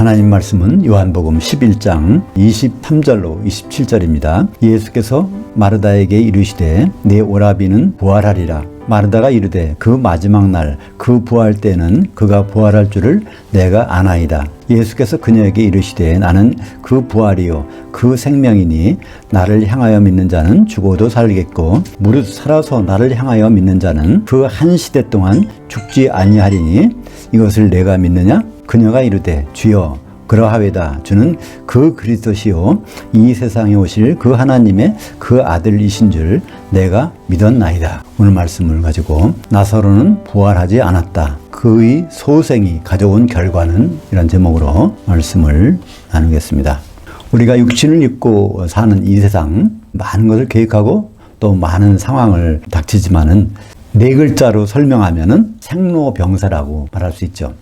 하나님 말씀은 요한복음 11장 23절로 27절입니다. 예수께서 마르다에게 이르시되 내 오라비는 부활하리라. 마르다가 이르되 그 마지막 날 그 부활 때는 그가 부활할 줄을 내가 아나이다. 예수께서 그녀에게 이르시되 나는 그 부활이요 그 생명이니 나를 향하여 믿는 자는 죽어도 살겠고 무릇 살아서 나를 향하여 믿는 자는 그 한 시대 동안 죽지 아니하리니 이것을 내가 믿느냐? 그녀가 이르되 주여 그러하외다. 주는 그 그리스도시요 이 세상에 오실 그 하나님의 그 아들이신 줄 내가 믿었나이다. 오늘 말씀을 가지고 나사로는 부활하지 않았다. 그의 소생이 가져온 결과는 이런 제목으로 말씀을 나누겠습니다. 우리가 육신을 입고 사는 이 세상 많은 것을 계획하고 또 많은 상황을 닥치지만은 네 글자로 설명하면은 생로병사라고 말할 수 있죠.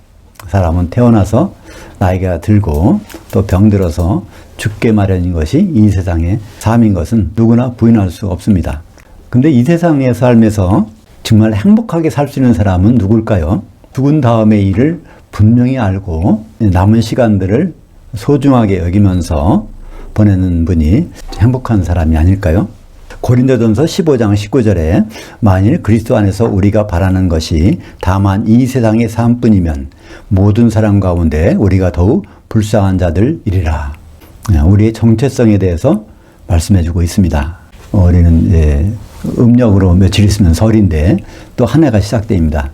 사람은 태어나서 나이가 들고 또 병들어서 죽게 마련인 것이 이 세상의 삶인 것은 누구나 부인할 수 없습니다. 근데 이 세상의 삶에서 정말 행복하게 살 수 있는 사람은 누굴까요? 죽은 다음의 일을 분명히 알고 남은 시간들을 소중하게 여기면서 보내는 분이 행복한 사람이 아닐까요? 고린도전서 15장 19절에 만일 그리스도 안에서 우리가 바라는 것이 다만 이 세상의 삶뿐이면 모든 사람 가운데 우리가 더욱 불쌍한 자들이리라. 우리의 정체성에 대해서 말씀해주고 있습니다. 우리는 음력으로 며칠 있으면 설인데 또 한 해가 시작됩니다.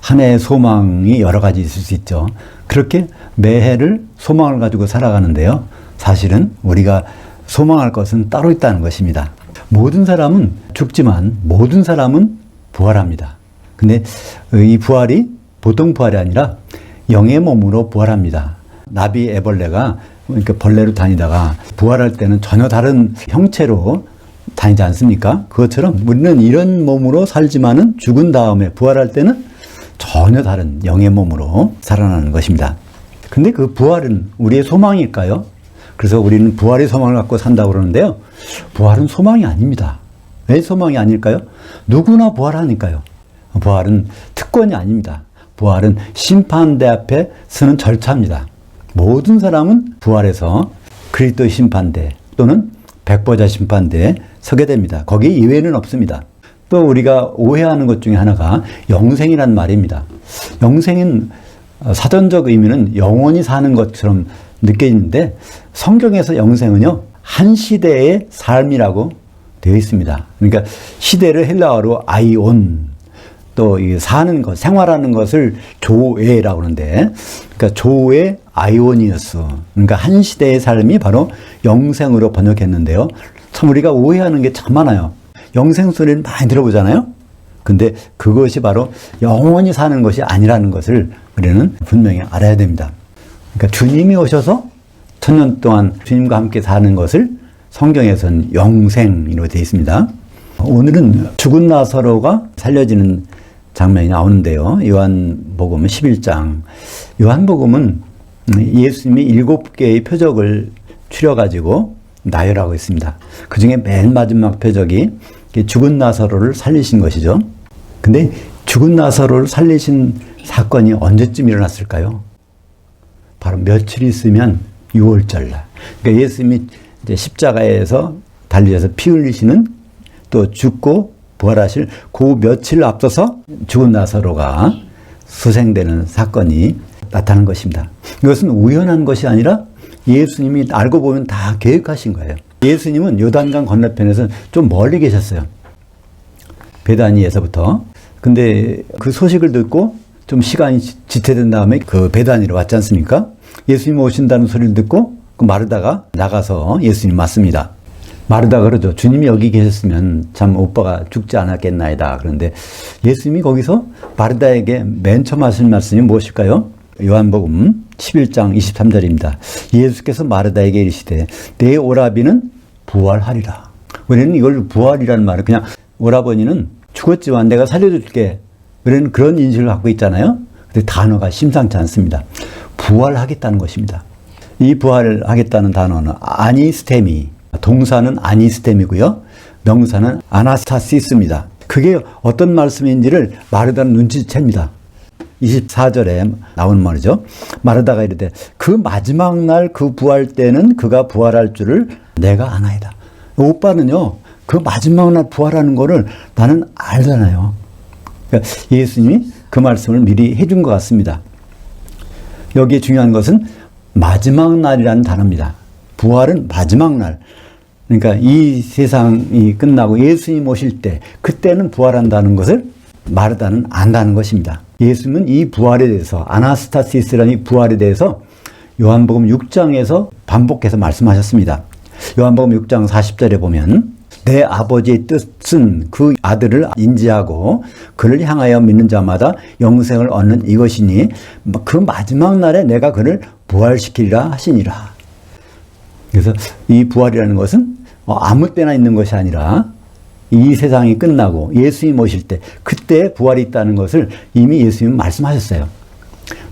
한 해의 소망이 여러 가지 있을 수 있죠. 그렇게 매해를 소망을 가지고 살아가는데요. 사실은 우리가 소망할 것은 따로 있다는 것입니다. 모든 사람은 죽지만 모든 사람은 부활합니다. 근데 이 부활이 보통 부활이 아니라 영의 몸으로 부활합니다. 나비 애벌레가 그러니까 벌레로 다니다가 부활할 때는 전혀 다른 형체로 다니지 않습니까? 그것처럼 우리는 이런 몸으로 살지만은 죽은 다음에 부활할 때는 전혀 다른 영의 몸으로 살아나는 것입니다. 근데 그 부활은 우리의 소망일까요? 그래서 우리는 부활의 소망을 갖고 산다고 그러는데요. 부활은 소망이 아닙니다. 왜 소망이 아닐까요? 누구나 부활하니까요. 부활은 특권이 아닙니다. 부활은 심판대 앞에 서는 절차입니다. 모든 사람은 부활해서 그리스도의 심판대 또는 백보자 심판대에 서게 됩니다. 거기 이외에는 없습니다. 또 우리가 오해하는 것 중에 하나가 영생이란 말입니다. 영생은 사전적 의미는 영원히 사는 것처럼 느껴지는데 성경에서 영생은요 한 시대의 삶이라고 되어 있습니다. 그러니까 시대를 헬라어로 아이온 또 사는 것, 생활하는 것을 조에라고 하는데 그러니까 조에 아이오니어스 그러니까 한 시대의 삶이 바로 영생으로 번역했는데요. 참 우리가 오해하는 게 참 많아요. 영생 소리는 많이 들어보잖아요. 근데 그것이 바로 영원히 사는 것이 아니라는 것을 우리는 분명히 알아야 됩니다. 그러니까 주님이 오셔서 천년 동안 주님과 함께 사는 것을 성경에서는 영생으로 되어 있습니다. 오늘은 죽은 나사로가 살려지는 장면이 나오는데요. 요한복음 11장. 요한복음은 예수님이 7개의 표적을 추려가지고 나열하고 있습니다. 그 중에 맨 마지막 표적이 죽은 나사로를 살리신 것이죠. 근데 죽은 나사로를 살리신 사건이 언제쯤 일어났을까요? 바로 며칠 있으면 6월절날. 그러니까 예수님이 이제 십자가에서 달리셔서 피 흘리시는 또 죽고 부활하실 그 며칠 앞서서 죽은 나사로가 수생되는 사건이 나타난 것입니다. 이것은 우연한 것이 아니라 예수님이 알고 보면 다 계획하신 거예요. 예수님은 요단강 건너편에서 좀 멀리 계셨어요. 베다니에서부터. 근데 그 소식을 듣고 좀 시간이 지체된 다음에 그 베다니로 왔지 않습니까? 예수님 오신다는 소리를 듣고 그 마르다가 나가서 예수님 맞습니다. 마르다가 그러죠. 주님이 여기 계셨으면 참 오빠가 죽지 않았겠나이다. 그런데 예수님이 거기서 마르다에게 맨 처음 하신 말씀이 무엇일까요? 요한복음 11장 23절입니다. 예수께서 마르다에게 이르시되 내 오라비는 부활하리라. 우리는 이걸 부활이라는 말을 그냥 오라버니는 죽었지만 내가 살려줄게. 우리는 그런 인식을 갖고 있잖아요. 근데 단어가 심상치 않습니다. 부활하겠다는 것입니다. 이 부활하겠다는 단어는 아니스테미, 동사는 아니스테미고요. 명사는 아나스타시스입니다. 그게 어떤 말씀인지를 마르다는 눈치챕니다. 24절에 나오는 말이죠. 마르다가 이르되 그 마지막 날 그 부활 때는 그가 부활할 줄을 내가 아나이다. 오빠는요, 그 마지막 날 부활하는 거를 나는 알잖아요. 그러니까 예수님이 그 말씀을 미리 해준 것 같습니다. 여기에 중요한 것은 마지막 날이라는 단어입니다. 부활은 마지막 날. 그러니까 이 세상이 끝나고 예수님 오실 때, 그때는 부활한다는 것을 마르다는 안다는 것입니다. 예수님은 이 부활에 대해서, 아나스타시스라는 이 부활에 대해서 요한복음 6장에서 반복해서 말씀하셨습니다. 요한복음 6장 40절에 보면 내 아버지의 뜻은 그 아들을 인지하고 그를 향하여 믿는 자마다 영생을 얻는 이것이니 그 마지막 날에 내가 그를 부활시키리라 하시니라. 그래서 이 부활이라는 것은 아무 때나 있는 것이 아니라 이 세상이 끝나고 예수님 오실 때, 그때 부활이 있다는 것을 이미 예수님은 말씀하셨어요.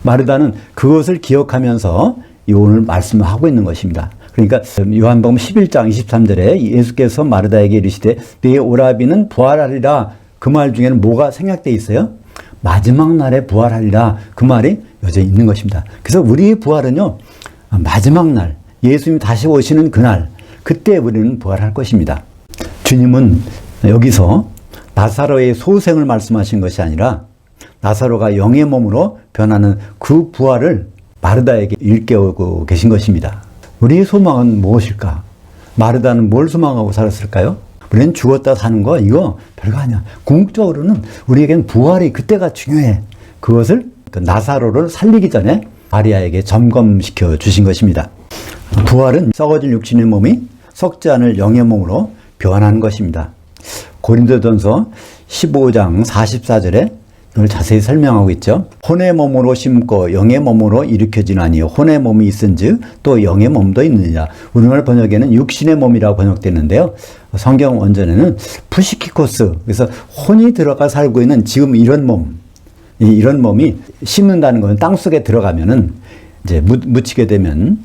마르다는 그것을 기억하면서 오늘 말씀을 하고 있는 것입니다. 그러니까 요한복음 11장 23절에 예수께서 마르다에게 이르시되 네 오라비는 부활하리라, 그 말 중에는 뭐가 생략되어 있어요? 마지막 날에 부활하리라, 그 말이 여전히 있는 것입니다. 그래서 우리의 부활은요, 마지막 날, 예수님이 다시 오시는 그날, 그때 우리는 부활할 것입니다. 주님은 여기서 나사로의 소생을 말씀하신 것이 아니라 나사로가 영의 몸으로 변하는 그 부활을 마르다에게 일깨우고 계신 것입니다. 우리의 소망은 무엇일까? 마르다는 뭘 소망하고 살았을까요? 우리는 죽었다 사는 거 이거 별거 아니야. 궁극적으로는 우리에게는 부활이 그때가 중요해. 그것을 나사로를 살리기 전에 마리아에게 점검시켜 주신 것입니다. 부활은 썩어질 육신의 몸이 썩지 않을 영의 몸으로 변하는 것입니다. 고린도전서 15장 44절에 이걸 자세히 설명하고 있죠. 혼의 몸으로 심고 영의 몸으로 일으켜지나니 혼의 몸이 있은즉 또 영의 몸도 있느니라. 우리말 번역에는 육신의 몸이라고 번역되는데요. 성경 원전에는 푸시키코스, 그래서 혼이 들어가 살고 있는 지금 이런 몸, 이런 몸이 심는다는 것은 땅속에 들어가면은 이제 묻히게 되면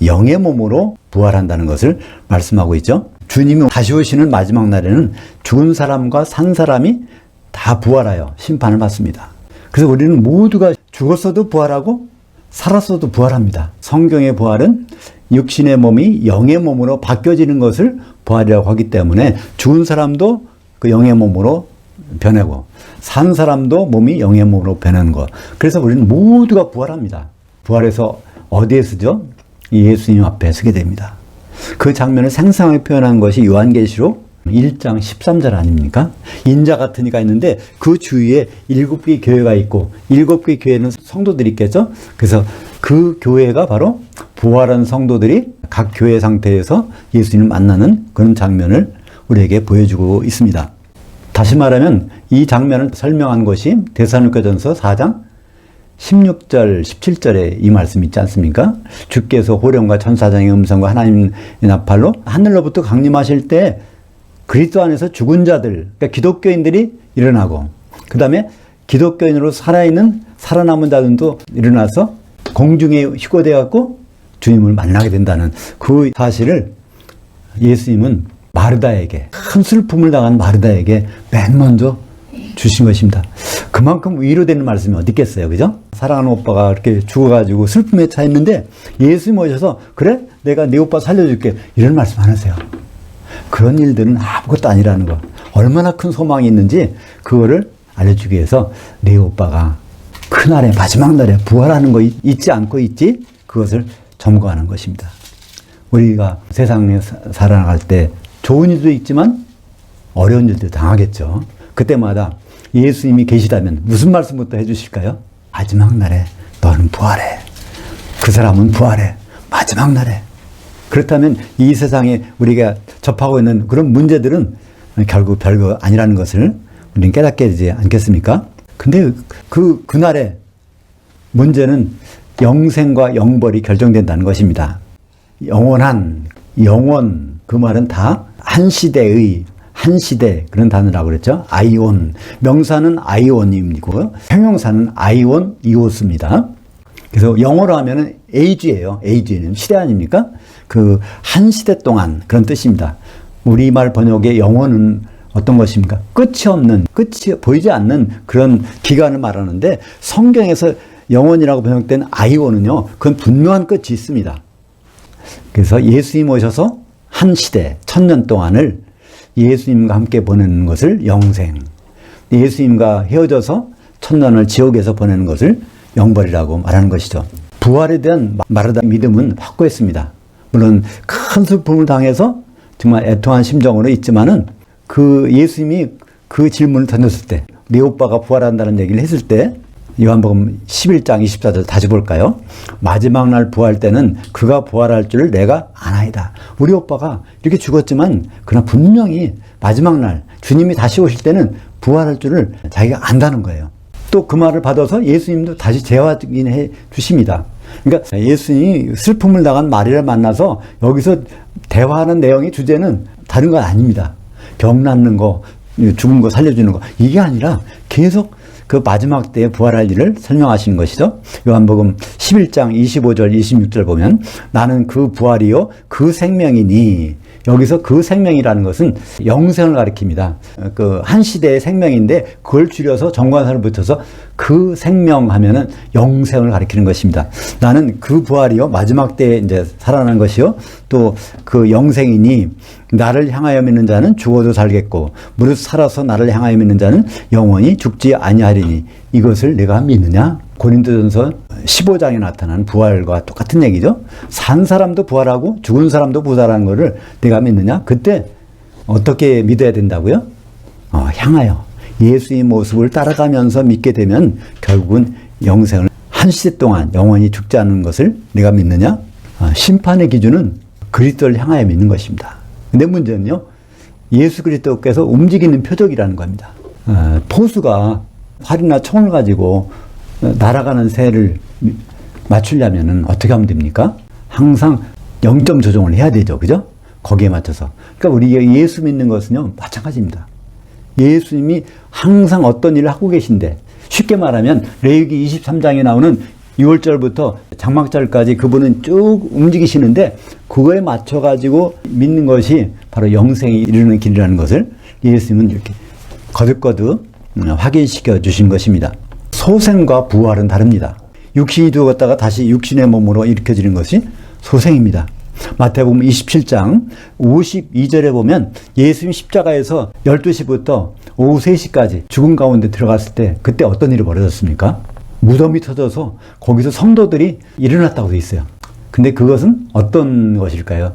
영의 몸으로 부활한다는 것을 말씀하고 있죠. 주님이 다시 오시는 마지막 날에는 죽은 사람과 산 사람이 다 부활하여 심판을 받습니다. 그래서 우리는 모두가 죽었어도 부활하고 살았어도 부활합니다. 성경의 부활은 육신의 몸이 영의 몸으로 바뀌어지는 것을 부활이라고 하기 때문에 죽은 사람도 그 영의 몸으로 변하고 산 사람도 몸이 영의 몸으로 변하는 것. 그래서 우리는 모두가 부활합니다. 부활해서 어디에 서죠? 예수님 앞에 서게 됩니다. 그 장면을 생생하게 표현한 것이 요한계시록 1장 13절 아닙니까? 인자 같은 이가 있는데 그 주위에 7개의 교회가 있고 7개의 교회는 성도들이 있겠죠? 그래서 그 교회가 바로 부활한 성도들이 각 교회 상태에서 예수님을 만나는 그런 장면을 우리에게 보여주고 있습니다. 다시 말하면 이 장면을 설명한 것이 데살로니가전서 4장 16절, 17절에 이 말씀 있지 않습니까? 주께서 호령과 천사장의 음성과 하나님의 나팔로 하늘로부터 강림하실 때 그리스도 안에서 죽은 자들, 그러니까 기독교인들이 일어나고, 그 다음에 기독교인으로 살아있는 살아남은 자들도 일어나서 공중에 휴거되어갖고 주님을 만나게 된다는 그 사실을 예수님은 마르다에게, 큰 슬픔을 당한 마르다에게 맨 먼저 주신 것입니다. 그만큼 위로되는 말씀이 어디 있겠어요, 그죠? 사랑하는 오빠가 이렇게 죽어가지고 슬픔에 차 있는데 예수님 오셔서 그래? 내가 네 오빠 살려줄게. 이런 말씀 안 하세요. 그런 일들은 아무것도 아니라는 거. 얼마나 큰 소망이 있는지 그거를 알려주기 위해서 네 오빠가 그날에 마지막 날에 부활하는 거 있지 않고 있지? 그것을 점거하는 것입니다. 우리가 세상에 살아나갈 때 좋은 일도 있지만 어려운 일도 당하겠죠. 그때마다 예수님이 계시다면 무슨 말씀부터 해주실까요? 마지막 날에 너는 부활해. 그 사람은 부활해. 마지막 날에. 그렇다면 이 세상에 우리가 접하고 있는 그런 문제들은 결국 별거 아니라는 것을 우리는 깨닫게 되지 않겠습니까? 근데 그날의 문제는 영생과 영벌이 결정된다는 것입니다. 영원한, 영원, 그 말은 다 한 시대의, 한 시대, 그런 단어라고 그랬죠. 아이온. 명사는 아이온이고, 형용사는 아이온 이오스입니다. 그래서 영어로 하면은 age예요. age는 시대 아닙니까? 그 한 시대 동안 그런 뜻입니다. 우리말 번역의 영어는 어떤 것입니까? 끝이 없는, 끝이 보이지 않는 그런 기간을 말하는데 성경에서 영원이라고 번역된 아이오는요, 그건 분명한 끝이 있습니다. 그래서 예수님 오셔서 한 시대, 1000년 동안을 예수님과 함께 보내는 것을 영생, 예수님과 헤어져서 1000년을 지옥에서 보내는 것을 영벌이라고 말하는 것이죠. 부활에 대한 마르다 믿음은 확고했습니다. 물론 큰 슬픔을 당해서 정말 애통한 심정으로 있지만은 그 예수님이 그 질문을 던졌을 때, 네 오빠가 부활한다는 얘기를 했을 때, 요한복음 11장 24절 다시 볼까요? 마지막 날 부활 때는 그가 부활할 줄 내가 아나이다. 우리 오빠가 이렇게 죽었지만 그러나 분명히 마지막 날 주님이 다시 오실 때는 부활할 줄을 자기가 안다는 거예요. 또 그 말을 받아서 예수님도 다시 재확인해 주십니다. 그러니까 예수님이 슬픔을 당한 마리아를 만나서 여기서 대화하는 내용의 주제는 다른 건 아닙니다. 병 낫는 거, 죽은 거 살려주는 거, 이게 아니라 계속 그 마지막 때에 부활할 일을 설명하시는 것이죠. 요한복음 11장 25절 26절 보면 나는 그 부활이요 그 생명이니, 여기서 그 생명이라는 것은 영생을 가리킵니다. 그 한 시대의 생명인데 그걸 줄여서 정관사를 붙여서 그 생명 하면은 영생을 가리키는 것입니다. 나는 그 부활이요 마지막 때에 이제 살아나는 것이요 또 그 영생이니 나를 향하여 믿는 자는 죽어도 살겠고 무릇 살아서 나를 향하여 믿는 자는 영원히 죽지 아니하리니 이것을 내가 믿느냐? 고린도전서 15장에 나타난 부활과 똑같은 얘기죠. 산 사람도 부활하고 죽은 사람도 부활하는 것을 내가 믿느냐? 그때 어떻게 믿어야 된다고요? 향하여 예수의 모습을 따라가면서 믿게 되면 결국은 영생을 한 시대 동안 영원히 죽지 않는 것을 내가 믿느냐? 심판의 기준은 그리스도를 향하여 믿는 것입니다. 근데 문제는요, 예수 그리스도께서 움직이는 표적이라는 겁니다. 포수가 활이나 총을 가지고 날아가는 새를 맞추려면 어떻게 하면 됩니까? 항상 0점 조정을 해야 되죠. 그죠? 거기에 맞춰서. 그러니까 우리 예수 믿는 것은요, 마찬가지입니다. 예수님이 항상 어떤 일을 하고 계신데, 쉽게 말하면 레위기 23장에 나오는 6월절부터 장막절까지 그분은 쭉 움직이시는데 그거에 맞춰가지고 믿는 것이 바로 영생이 이르는 길이라는 것을 예수님은 이렇게 거듭거듭 확인시켜 주신 것입니다. 소생과 부활은 다릅니다. 육신이 죽었다가 다시 육신의 몸으로 일으켜지는 것이 소생입니다. 마태복음 27장 52절에 보면 예수님 십자가에서 12시부터 오후 3시까지 죽음 가운데 들어갔을 때 그때 어떤 일이 벌어졌습니까? 무덤이 터져서 거기서 성도들이 일어났다고 되어 있어요. 근데 그것은 어떤 것일까요?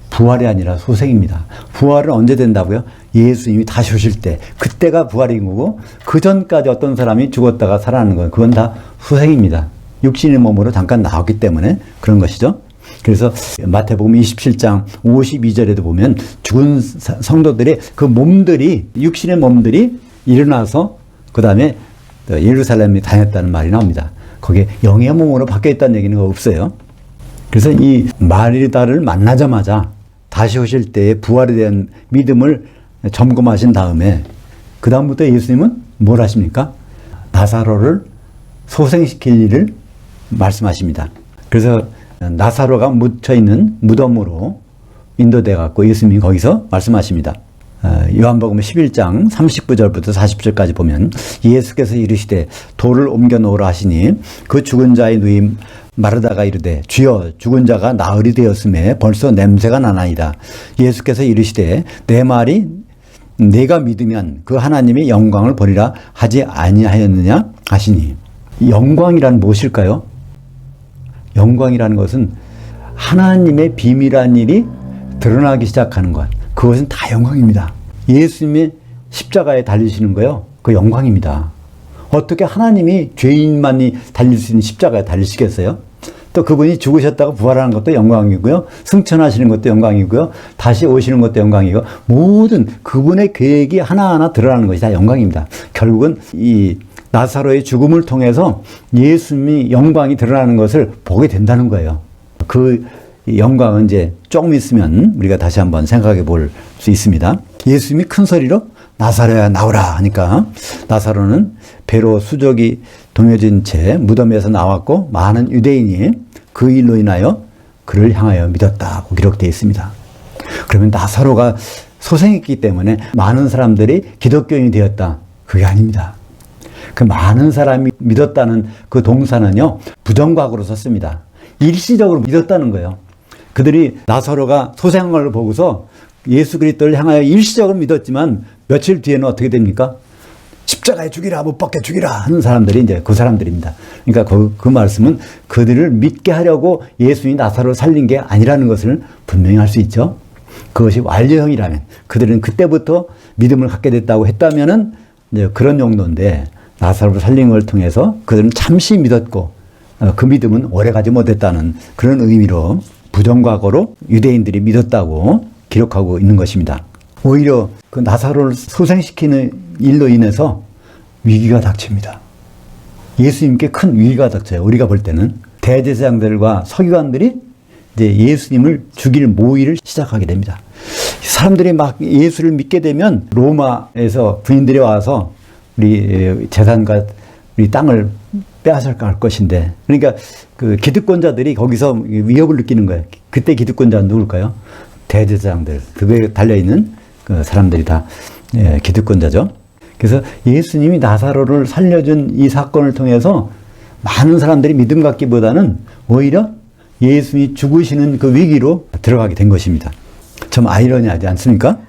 부활이 아니라 소생입니다. 부활은 언제 된다고요? 예수님이 다시 오실 때, 그때가 부활인 거고 그 전까지 어떤 사람이 죽었다가 살아나는 건 그건 다 소생입니다. 육신의 몸으로 잠깐 나왔기 때문에 그런 것이죠. 그래서 마태복음 27장 52절에도 보면 죽은 성도들의 그 몸들이, 육신의 몸들이 일어나서 그 다음에 예루살렘에 다녔다는 말이 나옵니다. 거기에 영의 몸으로 바뀌어 있다는 얘기는 없어요. 그래서 이 마리다를 만나자마자 다시 오실 때의 부활에 대한 믿음을 점검하신 다음에 그 다음부터 예수님은 뭘 하십니까? 나사로를 소생시킬 일을 말씀하십니다. 그래서 나사로가 묻혀있는 무덤으로 인도돼 갖고 예수님이 거기서 말씀하십니다. 요한복음 11장 39절부터 40절까지 보면 예수께서 이르시되 돌을 옮겨 놓으라 하시니 그 죽은 자의 누임 마르다가 이르되 주여 죽은 자가 나흘이 되었음에 벌써 냄새가 나나이다. 예수께서 이르시되 내 말이 내가 믿으면 그 하나님의 영광을 보리라 하지 아니하였느냐 하시니, 영광이란 무엇일까요? 영광이라는 것은 하나님의 비밀한 일이 드러나기 시작하는 것, 그것은 다 영광입니다. 예수님이 십자가에 달리시는 거요, 그 영광입니다. 어떻게 하나님이 죄인만이 달릴 수 있는 십자가에 달리시겠어요? 또 그분이 죽으셨다가 부활하는 것도 영광이고요, 승천하시는 것도 영광이고요, 다시 오시는 것도 영광이고, 모든 그분의 계획이 하나하나 드러나는 것이 다 영광입니다. 결국은 이 나사로의 죽음을 통해서 예수님이 영광이 드러나는 것을 보게 된다는 거예요. 그 영광은 이제 조금 있으면 우리가 다시 한번 생각해 볼 수 있습니다. 예수님이 큰 소리로 나사로야 나오라 하니까 나사로는 배로 수족이 동여진 채 무덤에서 나왔고 많은 유대인이 그 일로 인하여 그를 향하여 믿었다고 기록되어 있습니다. 그러면 나사로가 소생했기 때문에 많은 사람들이 기독교인이 되었다. 그게 아닙니다. 그 많은 사람이 믿었다는 그 동사는요, 부정과거로 썼습니다. 일시적으로 믿었다는 거예요. 그들이 나사로가 소생한 걸 보고서 예수 그리스도를 향하여 일시적으로 믿었지만 며칠 뒤에는 어떻게 됩니까? 십자가에 죽이라, 못 박게 죽이라 하는 사람들이 이제 그 사람들입니다. 그러니까 그 말씀은 그들을 믿게 하려고 예수님이 나사로를 살린 게 아니라는 것을 분명히 할 수 있죠. 그것이 완료형이라면, 그들은 그때부터 믿음을 갖게 됐다고 했다면은 이제 그런 용도인데, 나사로를 살린 걸 통해서 그들은 잠시 믿었고 그 믿음은 오래가지 못했다는 그런 의미로 부정과거로 유대인들이 믿었다고 기록하고 있는 것입니다. 오히려 그 나사로를 소생시키는 일로 인해서 위기가 닥칩니다. 예수님께 큰 위기가 닥쳐요. 우리가 볼 때는 대제사장들과 서기관들이 이제 예수님을 죽일 모의를 시작하게 됩니다. 사람들이 막 예수를 믿게 되면 로마에서 군인들이 와서 우리 재산과 우리 땅을 빼앗아갈 것인데, 그러니까 그 기득권자들이 거기서 위협을 느끼는 거예요. 그때 기득권자는 누굴까요? 대제사장들, 그에 달려있는 그 사람들이 다 기득권자죠. 그래서 예수님이 나사로를 살려준 이 사건을 통해서 많은 사람들이 믿음 갖기보다는 오히려 예수님이 죽으시는 그 위기로 들어가게 된 것입니다. 좀 아이러니하지 않습니까?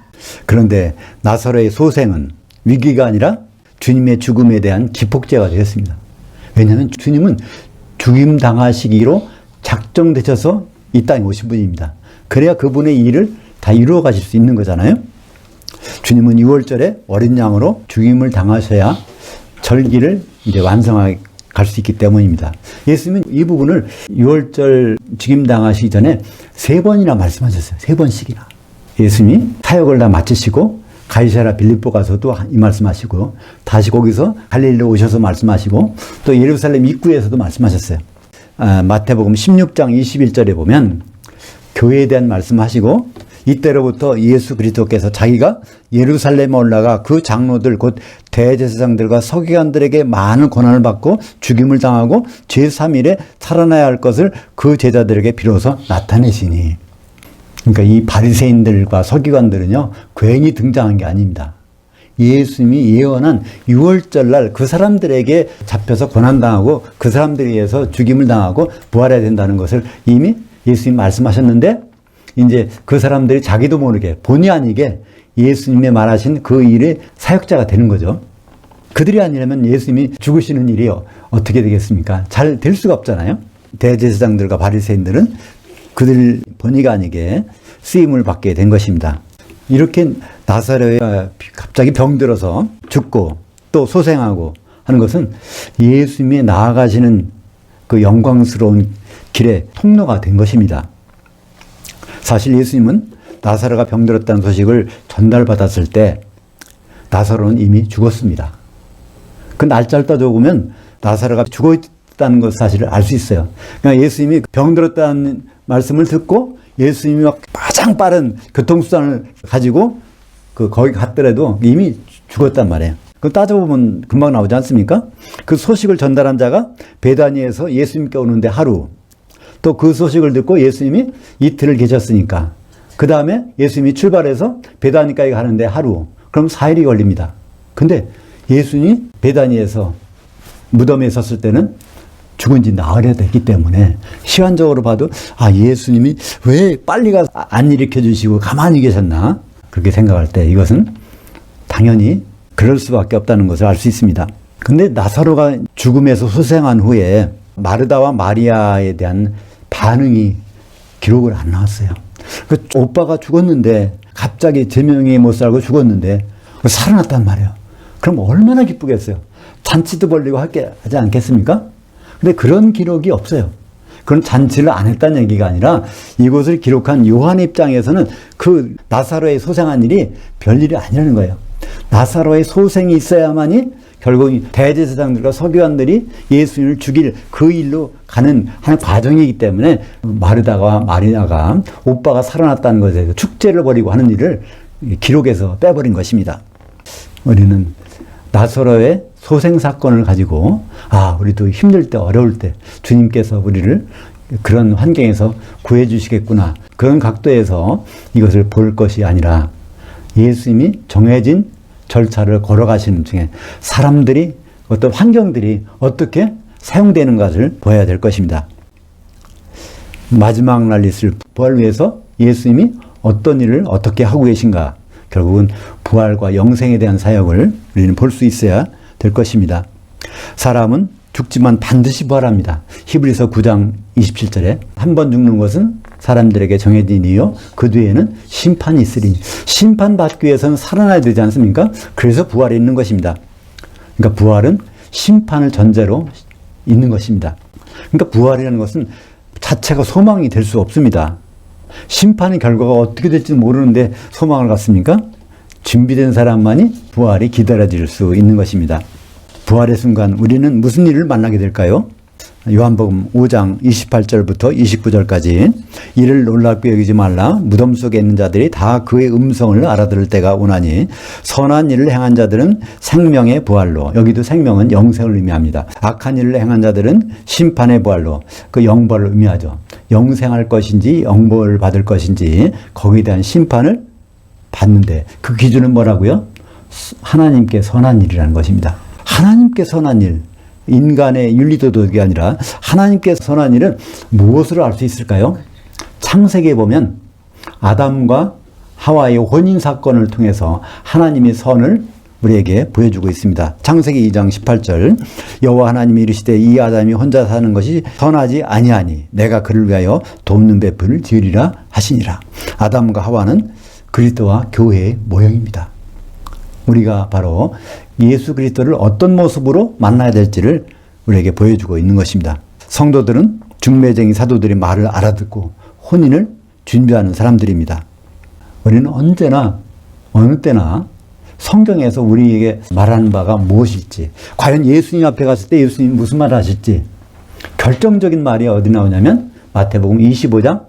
그런데 나사로의 소생은 위기가 아니라 주님의 죽음에 대한 기폭제가 되었습니다. 왜냐하면 주님은 죽임 당하시기로 작정되셔서 이 땅에 오신 분입니다. 그래야 그분의 일을 다 이루어 가실 수 있는 거잖아요. 주님은 6월절에 어린 양으로 죽임을 당하셔야 절기를 이제 완성하게 갈 수 있기 때문입니다. 예수님은 이 부분을 6월절 죽임 당하시기 전에 3번이나 말씀하셨어요. 3번씩이나. 예수님이 사역을 다 마치시고 가이사랴 빌립보 가서도 이 말씀하시고, 다시 거기서 갈릴리로 오셔서 말씀하시고, 또 예루살렘 입구에서도 말씀하셨어요. 마태복음 16장 21절에 보면 교회에 대한 말씀하시고, 이때로부터 예수 그리스도께서 자기가 예루살렘에 올라가 그 장로들 곧 대제사장들과 서기관들에게 많은 고난을 받고 죽임을 당하고 제3일에 살아나야 할 것을 그 제자들에게 비로소 나타내시니. 그러니까 이 바리새인들과 서기관들은요, 괜히 등장한 게 아닙니다. 예수님이 예언한 6월절날 그 사람들에게 잡혀서 고난당하고 그 사람들에 의해서 죽임을 당하고 부활해야 된다는 것을 이미 예수님 말씀하셨는데, 이제 그 사람들이 자기도 모르게 본의 아니게 예수님의 말하신 그 일의 사역자가 되는 거죠. 그들이 아니라면 예수님이 죽으시는 일이 어떻게 되겠습니까? 잘 될 수가 없잖아요. 대제사장들과 바리새인들은 그들 본의가 아니게 쓰임을 받게 된 것입니다. 이렇게 나사로가 갑자기 병들어서 죽고 또 소생하고 하는 것은 예수님이 나아가시는 그 영광스러운 길의 통로가 된 것입니다. 사실 예수님은 나사로가 병들었다는 소식을 전달받았을 때 나사로는 이미 죽었습니다. 그 날짜를 따져보면 나사로가 죽어있다는 것 사실을 알 수 있어요. 그러니까 예수님이 병들었다는 말씀을 듣고 예수님이 막 가장 빠른 교통수단을 가지고 거기 갔더라도 이미 죽었단 말이에요. 그 따져보면 금방 나오지 않습니까? 그 소식을 전달한 자가 베다니에서 예수님께 오는데 하루, 또 그 소식을 듣고 예수님이 이틀을 계셨으니까 그 다음에 예수님이 출발해서 베다니까지 가는데 하루, 그럼 4일이 걸립니다. 근데 예수님이 베다니에서 무덤에 섰을 때는 죽은 지 나흘이 됐기 때문에 시간적으로 봐도 예수님이 왜 빨리 가서 안 일으켜 주시고 가만히 계셨나, 그렇게 생각할 때 이것은 당연히 그럴 수밖에 없다는 것을 알 수 있습니다. 근데 나사로가 죽음에서 소생한 후에 마르다와 마리아에 대한 반응이 기록을 안 나왔어요. 그 오빠가 죽었는데, 갑자기 제명이 못 살고 죽었는데 살아났단 말이에요. 그럼 얼마나 기쁘겠어요. 잔치도 벌리고 하지 않겠습니까? 근데 그런 기록이 없어요. 그런 잔치를 안 했다는 얘기가 아니라 이것을 기록한 요한 입장에서는 그 나사로의 소생한 일이 별일이 아니라는 거예요. 나사로의 소생이 있어야만이 결국 대제사장들과 서기관들이 예수님을 죽일 그 일로 가는 한 과정이기 때문에 마르다와 마리아가 오빠가 살아났다는 것에 대해서 축제를 벌이고 하는 일을 기록에서 빼버린 것입니다. 우리는 나사로의 소생 사건을 가지고 우리도 힘들 때 어려울 때 주님께서 우리를 그런 환경에서 구해 주시겠구나, 그런 각도에서 이것을 볼 것이 아니라 예수님이 정해진 절차를 걸어가시는 중에 사람들이 어떤 환경들이 어떻게 사용되는 것을 보아야 될 것입니다. 마지막 날 있을 부활을 위해서 예수님이 어떤 일을 어떻게 하고 계신가, 결국은 부활과 영생에 대한 사역을 우리는 볼 수 있어야 될 것입니다. 사람은 죽지만 반드시 부활합니다. 히브리서 9장 27절에 한 번 죽는 것은 사람들에게 정해진 이유, 그 뒤에는 심판이 있으리니, 심판받기 위해서는 살아나야 되지 않습니까? 그래서 부활이 있는 것입니다. 그러니까 부활은 심판을 전제로 있는 것입니다. 그러니까 부활이라는 것은 자체가 소망이 될 수 없습니다. 심판의 결과가 어떻게 될지 모르는데 소망을 갖습니까? 준비된 사람만이 부활이 기다려질 수 있는 것입니다. 부활의 순간 우리는 무슨 일을 만나게 될까요? 요한복음 5장 28절부터 29절까지 이를 놀랍게 여기지 말라. 무덤 속에 있는 자들이 다 그의 음성을 알아들을 때가 오나니 선한 일을 행한 자들은 생명의 부활로, 여기도 생명은 영생을 의미합니다. 악한 일을 행한 자들은 심판의 부활로, 그 영벌을 의미하죠. 영생할 것인지 영벌을 받을 것인지 거기에 대한 심판을 받는데 그 기준은 뭐라고요? 하나님께 선한 일이라는 것입니다. 하나님께 선한 일, 인간의 윤리도덕이 아니라 하나님께 선한 일은 무엇으로 알 수 있을까요? 창세기에 보면 아담과 하와의 혼인 사건을 통해서 하나님의 선을 우리에게 보여주고 있습니다. 창세기 2장 18절, 여호와 하나님이 이르시되 이 아담이 혼자 사는 것이 선하지 아니하니 내가 그를 위하여 돕는 배풀을 지으리라 하시니라. 아담과 하와는 그리스도와 교회의 모형입니다. 우리가 바로 예수 그리스도를 어떤 모습으로 만나야 될지를 우리에게 보여주고 있는 것입니다. 성도들은 중매쟁이 사도들의 말을 알아듣고 혼인을 준비하는 사람들입니다. 우리는 언제나 어느 때나 성경에서 우리에게 말하는 바가 무엇일지, 과연 예수님 앞에 갔을 때 예수님이 무슨 말을 하실지 결정적인 말이 어디 나오냐면 마태복음 25장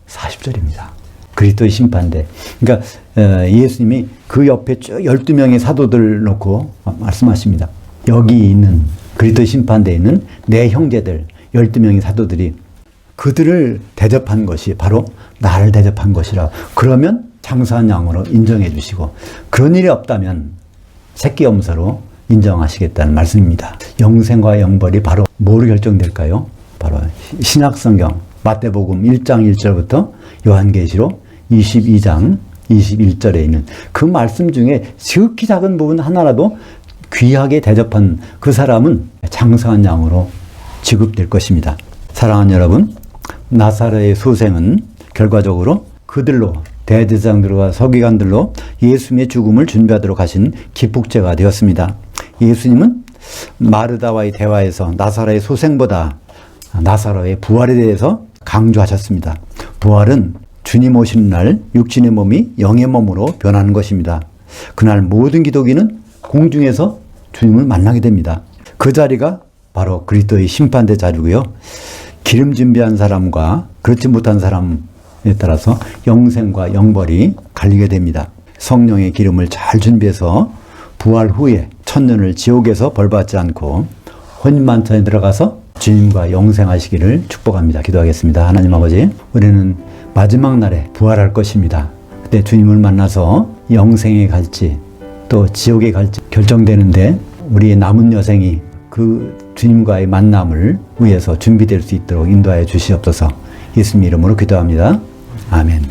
40절입니다. 그리스도의 심판대. 그러니까 예수님이 그 옆에 쭉 12명의 사도들 놓고 말씀하십니다. 여기 있는 그리스도의 심판대에 있는 내 형제들 12명의 사도들이 그들을 대접한 것이 바로 나를 대접한 것이라. 그러면 장사한 양으로 인정해 주시고, 그런 일이 없다면 새끼 염소로 인정하시겠다는 말씀입니다. 영생과 영벌이 바로 뭐로 결정될까요? 바로 신약성경 마태복음 1장 1절부터 요한계시록 22장 21절에 있는 그 말씀 중에 지극히 작은 부분 하나라도 귀하게 대접한 그 사람은 장사한 양으로 지급될 것입니다. 사랑하는 여러분, 나사렛의 소생은 결과적으로 그들로, 대제사장들과 서기관들로 예수님의 죽음을 준비하도록 하신 기폭제가 되었습니다. 예수님은 마르다와의 대화에서 나사렛의 소생보다 나사로의 부활에 대해서 강조하셨습니다. 부활은 주님 오시는 날 육신의 몸이 영의 몸으로 변하는 것입니다. 그날 모든 기독인은 공중에서 주님을 만나게 됩니다. 그 자리가 바로 그리스도의 심판대 자리고요. 기름 준비한 사람과 그렇지 못한 사람에 따라서 영생과 영벌이 갈리게 됩니다. 성령의 기름을 잘 준비해서 부활 후에 천년을 지옥에서 벌받지 않고 혼인만찬에 들어가서 주님과 영생하시기를 축복합니다. 기도하겠습니다. 하나님 아버지, 우리는 마지막 날에 부활할 것입니다. 그때 주님을 만나서 영생에 갈지 또 지옥에 갈지 결정되는데 우리의 남은 여생이 그 주님과의 만남을 위해서 준비될 수 있도록 인도하여 주시옵소서. 예수님 이름으로 기도합니다. 아멘.